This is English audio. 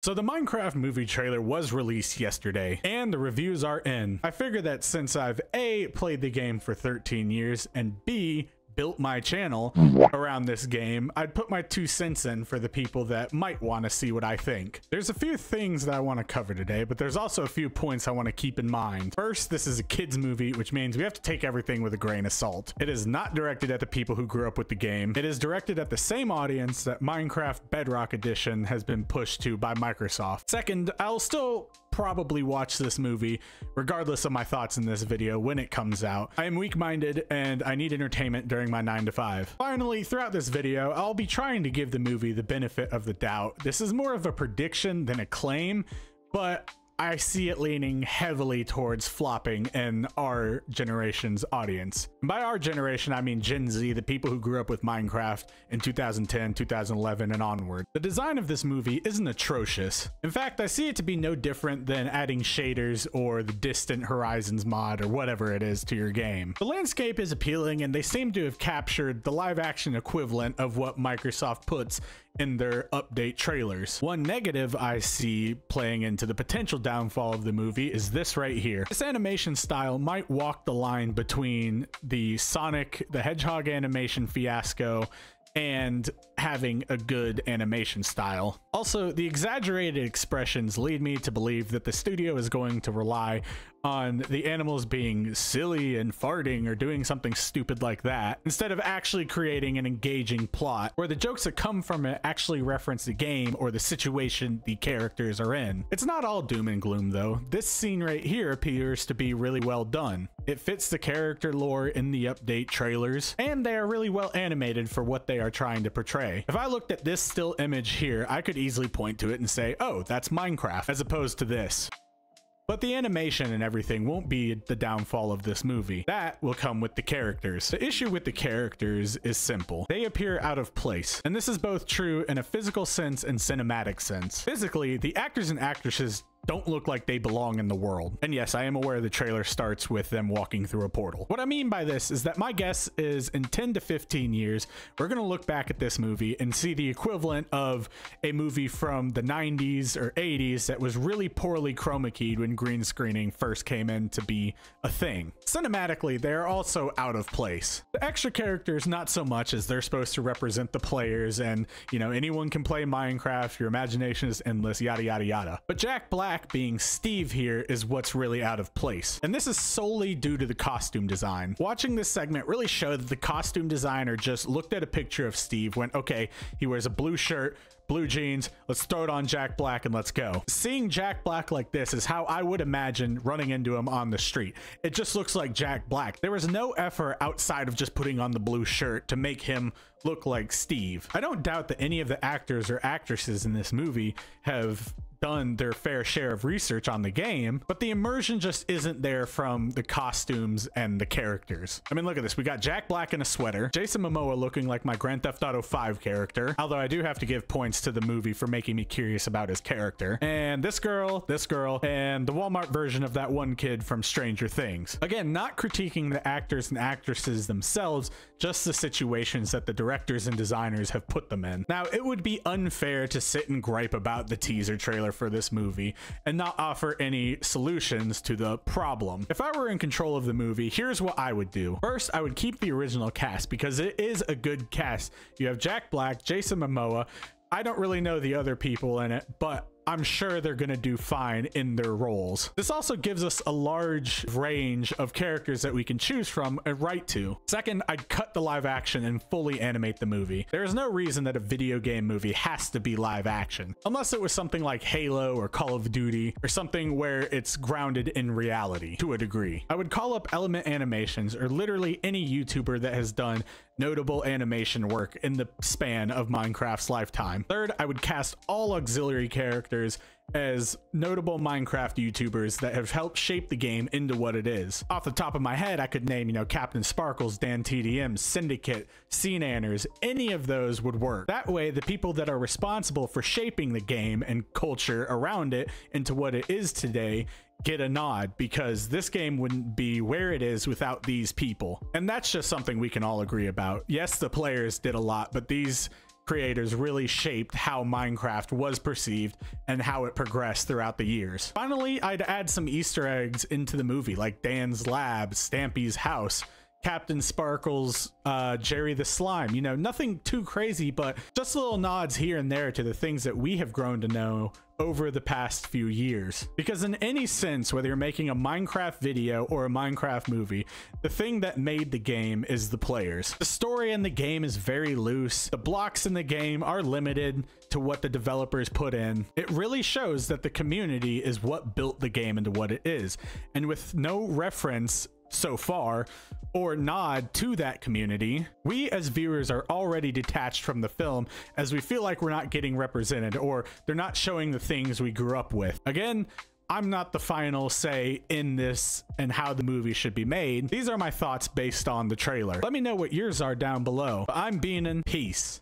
So the Minecraft movie trailer was released yesterday, and the reviews are in. I figured that since I've A, played the game for 13 years, and B, built my channel around this game, I'd put my 2 cents in for the people that might want to see what I think. There's a few things that I want to cover today, but there's also a few points I want to keep in mind. First, this is a kids movie, which means we have to take everything with a grain of salt. It is not directed at the people who grew up with the game. It is directed at the same audience that Minecraft Bedrock Edition has been pushed to by Microsoft. Second, I'll still probably watch this movie regardless of my thoughts in this video when it comes out. I am weak-minded and I need entertainment during my 9 to 5. Finally, throughout this video, I'll be trying to give the movie the benefit of the doubt. This is more of a prediction than a claim, but I see it leaning heavily towards flopping in our generation's audience. And by our generation, I mean Gen Z, the people who grew up with Minecraft in 2010, 2011, and onward. The design of this movie isn't atrocious. In fact, I see it to be no different than adding shaders or the Distant Horizons mod or whatever it is to your game. The landscape is appealing, and they seem to have captured the live-action equivalent of what Microsoft puts in their update trailers. One negative I see playing into the potential downfall of the movie is this right here. This animation style might walk the line between the Sonic the Hedgehog animation fiasco and having a good animation style. Also, the exaggerated expressions lead me to believe that the studio is going to rely on the animals being silly and farting or doing something stupid like that, instead of actually creating an engaging plot where the jokes that come from it actually reference the game or the situation the characters are in. It's not all doom and gloom though. This scene right here appears to be really well done. It fits the character lore in the update trailers, and they are really well animated for what they are trying to portray. If I looked at this still image here, I could easily point to it and say, oh, that's Minecraft, as opposed to this. But the animation and everything won't be the downfall of this movie. That will come with the characters. The issue with the characters is simple. They appear out of place, and this is both true in a physical sense and cinematic sense. Physically, the actors and actresses don't look like they belong in the world. And yes, I am aware the trailer starts with them walking through a portal. What I mean by this is that my guess is in 10 to 15 years, we're gonna look back at this movie and see the equivalent of a movie from the 90s or 80s that was really poorly chroma keyed when green screening first came in to be a thing. Cinematically, they're also out of place. The extra characters, not so much, as they're supposed to represent the players and, you know, anyone can play Minecraft, your imagination is endless, yada yada yada. But Jack Black being Steve here is what's really out of place, and this is solely due to the costume design. Watching this segment really showed that the costume designer just looked at a picture of Steve, went, okay, he wears a blue shirt, blue jeans, let's throw it on Jack Black and let's go. Seeing Jack Black like this is how I would imagine running into him on the street. It just looks like Jack Black. There was no effort outside of just putting on the blue shirt to make him look like Steve. I don't doubt that any of the actors or actresses in this movie have done their fair share of research on the game, but the immersion just isn't there from the costumes and the characters. I mean, look at this. We got Jack Black in a sweater, Jason Momoa looking like my Grand Theft Auto 5 character, although I do have to give points to the movie for making me curious about his character, and this girl, and the Walmart version of that one kid from Stranger Things. Again, not critiquing the actors and actresses themselves, just the situations that the directors and designers have put them in. Now, it would be unfair to sit and gripe about the teaser trailer for this movie and not offer any solutions to the problem. If I were in control of the movie, here's what I would do. First, I would keep the original cast because it is a good cast. You have Jack Black, Jason Momoa. I don't really know the other people in it, but I'm sure they're gonna do fine in their roles. This also gives us a large range of characters that we can choose from and write to. Second, I'd cut the live action and fully animate the movie. There is no reason that a video game movie has to be live action, unless it was something like Halo or Call of Duty or something where it's grounded in reality to a degree. I would call up Element Animations or literally any YouTuber that has done notable animation work in the span of Minecraft's lifetime. Third, I would cast all auxiliary characters as notable Minecraft YouTubers that have helped shape the game into what it is. Off the top of my head, I could name, you know, Captain Sparkles, Dan TDM, Syndicate, CNanners, any of those would work. That way, the people that are responsible for shaping the game and culture around it into what it is today get a nod, because this game wouldn't be where it is without these people. And that's just something we can all agree about. Yes, the players did a lot, but these creators really shaped how Minecraft was perceived and how it progressed throughout the years. Finally, I'd add some Easter eggs into the movie, like Dan's lab, Stampy's house, Captain Sparkle's Jerry the Slime. You know, nothing too crazy, but just little nods here and there to the things that we have grown to know over the past few years. Because in any sense, whether you're making a Minecraft video or a Minecraft movie, the thing that made the game is the players. The story in the game is very loose. The blocks in the game are limited to what the developers put in. It really shows that the community is what built the game into what it is. And with no reference so far or nod to that community, we as viewers are already detached from the film, as we feel like we're not getting represented or they're not showing the things we grew up with. Again, I'm not the final say in this and how the movie should be made. These are my thoughts based on the trailer. Let me know what yours are down below. I'm Beanin'. Peace.